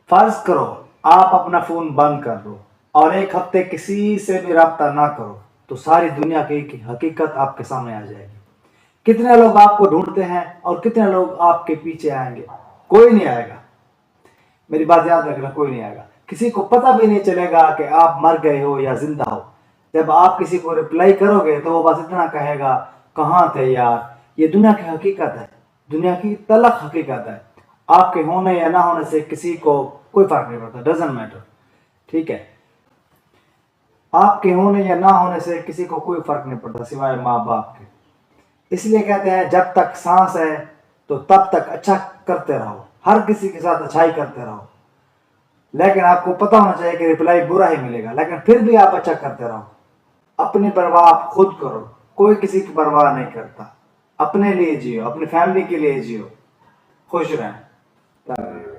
फर्ज करो आप अपना फोन बंद कर दो और एक हफ्ते किसी से भी रब्ता ना करो, तो सारी दुनिया की हकीकत आपके सामने आ जाएगी। कितने लोग आपको ढूंढते हैं और कितने लोग आपके पीछे आएंगे? कोई नहीं आएगा। मेरी बात याद रखना, कोई नहीं आएगा। किसी को पता भी नहीं चलेगा कि आप मर गए हो या जिंदा हो। जब आप किसी को रिप्लाई करोगे तो वो बस इतना कहेगा, कहाँ थे यार। ये दुनिया की हकीकत है, दुनिया की तलख हकीकत है। आपके होने या ना होने से किसी को कोई फर्क नहीं पड़ता, डजेंट मैटर। ठीक है, आपके होने या ना होने से किसी को कोई फर्क नहीं पड़ता सिवाय माँ बाप के। इसलिए कहते हैं जब तक सांस है तो तब तक अच्छा करते रहो, हर किसी के साथ अच्छाई करते रहो। लेकिन आपको पता होना चाहिए कि रिप्लाई बुरा ही मिलेगा, लेकिन फिर भी आप अच्छा करते रहो। अपनी परवाह आप खुद करो, कोई किसी की परवाह नहीं करता। अपने लिए जियो, अपनी फैमिली के लिए जियो, खुश रहें।